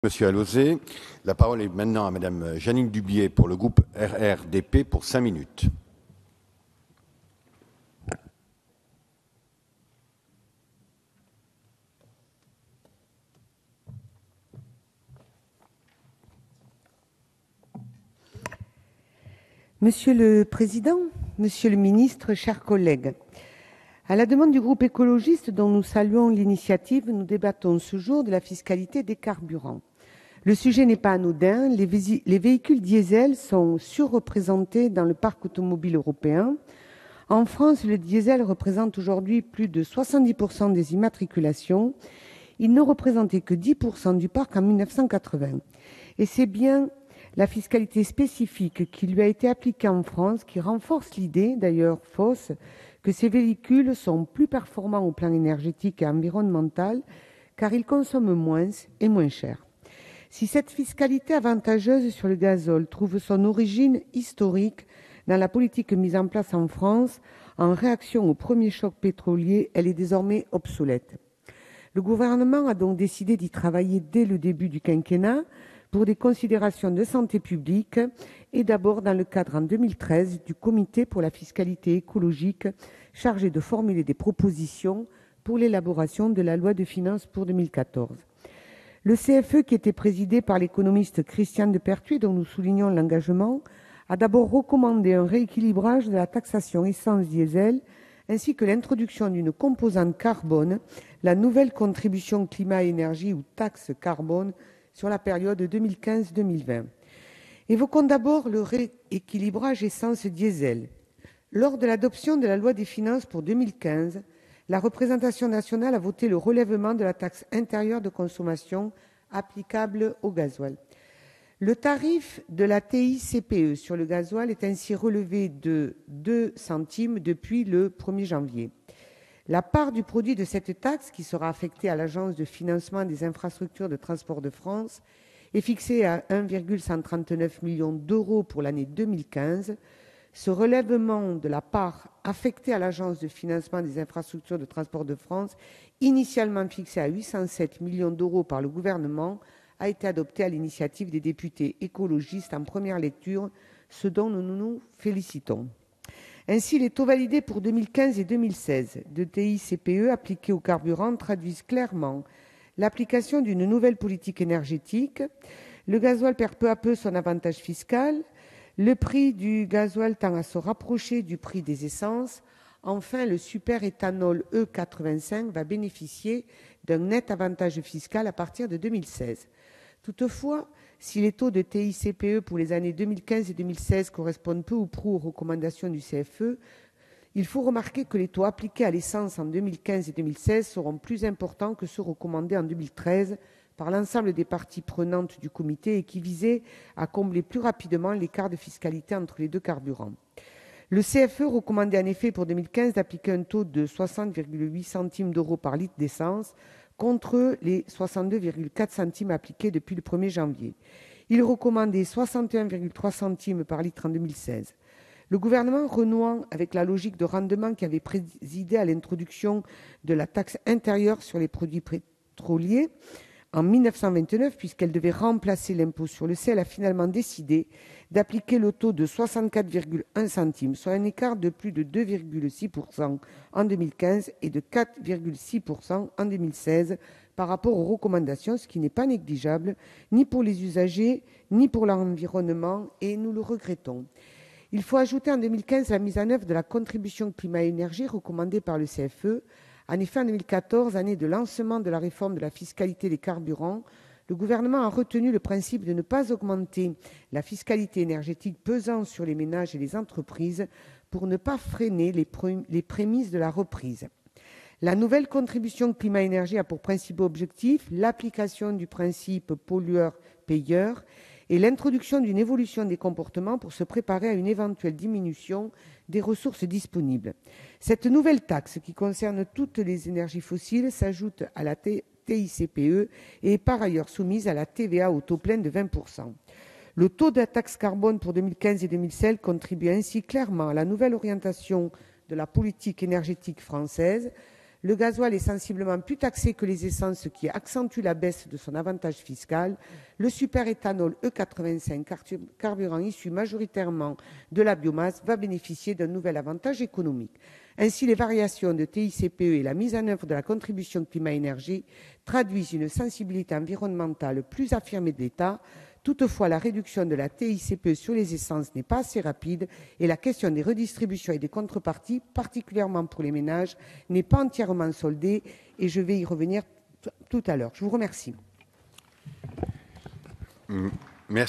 Monsieur Alauzet. La parole est maintenant à Madame Jeannine Dubié pour le groupe RRDP pour 5 minutes. Monsieur le Président, Monsieur le Ministre, chers collègues, à la demande du groupe écologiste dont nous saluons l'initiative, nous débattons ce jour de la fiscalité des carburants. Le sujet n'est pas anodin, les véhicules diesel sont surreprésentés dans le parc automobile européen. En France, le diesel représente aujourd'hui plus de 70% des immatriculations. Il ne représentait que 10% du parc en 1980. Et c'est bien la fiscalité spécifique qui lui a été appliquée en France qui renforce l'idée, d'ailleurs fausse, que ces véhicules sont plus performants au plan énergétique et environnemental car ils consomment moins et moins cher. Si cette fiscalité avantageuse sur le gazole trouve son origine historique dans la politique mise en place en France en réaction au premier choc pétrolier, elle est désormais obsolète. Le gouvernement a donc décidé d'y travailler dès le début du quinquennat pour des considérations de santé publique et d'abord dans le cadre en 2013 du comité pour la fiscalité écologique chargé de formuler des propositions pour l'élaboration de la loi de finances pour 2014. Le CFE, qui était présidé par l'économiste Christian Depertuis, dont nous soulignons l'engagement, a d'abord recommandé un rééquilibrage de la taxation essence-diesel ainsi que l'introduction d'une composante carbone, la nouvelle contribution climat-énergie ou taxe carbone sur la période 2015-2020. Évoquons d'abord le rééquilibrage essence-diesel. Lors de l'adoption de la loi des finances pour 2015, la représentation nationale a voté le relèvement de la taxe intérieure de consommation applicable au gasoil. Le tarif de la TICPE sur le gasoil est ainsi relevé de 2 centimes depuis le 1er janvier. La part du produit de cette taxe, qui sera affectée à l'Agence de financement des infrastructures de transport de France, est fixée à 1,139 million d'euros pour l'année 2015. Ce relèvement de la part affectée à l'Agence de financement des infrastructures de transport de France, initialement fixée à 807 millions d'euros par le gouvernement, a été adopté à l'initiative des députés écologistes en première lecture, ce dont nous nous félicitons. Ainsi, les taux validés pour 2015 et 2016 de TICPE appliqués aux carburants traduisent clairement l'application d'une nouvelle politique énergétique. Le gasoil perd peu à peu son avantage fiscal. Le prix du gasoil tend à se rapprocher du prix des essences. Enfin, le superéthanol E85 va bénéficier d'un net avantage fiscal à partir de 2016. Toutefois, si les taux de TICPE pour les années 2015 et 2016 correspondent peu ou prou aux recommandations du CFE, il faut remarquer que les taux appliqués à l'essence en 2015 et 2016 seront plus importants que ceux recommandés en 2013 par l'ensemble des parties prenantes du comité et qui visaient à combler plus rapidement l'écart de fiscalité entre les deux carburants. Le CFE recommandait en effet pour 2015 d'appliquer un taux de 60,8 centimes d'euros par litre d'essence contre les 62,4 centimes appliqués depuis le 1er janvier. Il recommandait 61,3 centimes par litre en 2016. Le gouvernement, renouant avec la logique de rendement qui avait présidé à l'introduction de la taxe intérieure sur les produits pétroliers en 1929, puisqu'elle devait remplacer l'impôt sur le sel, a finalement décidé d'appliquer le taux de 64,1 centimes, soit un écart de plus de 2,6% en 2015 et de 4,6% en 2016 par rapport aux recommandations, ce qui n'est pas négligeable ni pour les usagers ni pour l'environnement, et nous le regrettons. Il faut ajouter en 2015 la mise en œuvre de la contribution climat-énergie recommandée par le CFE. En effet, en 2014, année de lancement de la réforme de la fiscalité des carburants, le gouvernement a retenu le principe de ne pas augmenter la fiscalité énergétique pesant sur les ménages et les entreprises pour ne pas freiner les prémices de la reprise. La nouvelle contribution climat-énergie a pour principal objectif l'application du principe pollueur-payeur et l'introduction d'une évolution des comportements pour se préparer à une éventuelle diminution des ressources disponibles. Cette nouvelle taxe, qui concerne toutes les énergies fossiles, s'ajoute à la TICPE et est par ailleurs soumise à la TVA au taux plein de 20%. Le taux de la taxe carbone pour 2015 et 2016 contribue ainsi clairement à la nouvelle orientation de la politique énergétique française Le gasoil est sensiblement plus taxé que les essences, ce qui accentue la baisse de son avantage fiscal. Le superéthanol E85, carburant issu majoritairement de la biomasse, va bénéficier d'un nouvel avantage économique. Ainsi, les variations de TICPE et la mise en œuvre de la contribution climat-énergie traduisent une sensibilité environnementale plus affirmée de l'État. Toutefois, la réduction de la TICPE sur les essences n'est pas assez rapide et la question des redistributions et des contreparties, particulièrement pour les ménages, n'est pas entièrement soldée et je vais y revenir tout à l'heure. Je vous remercie. Merci.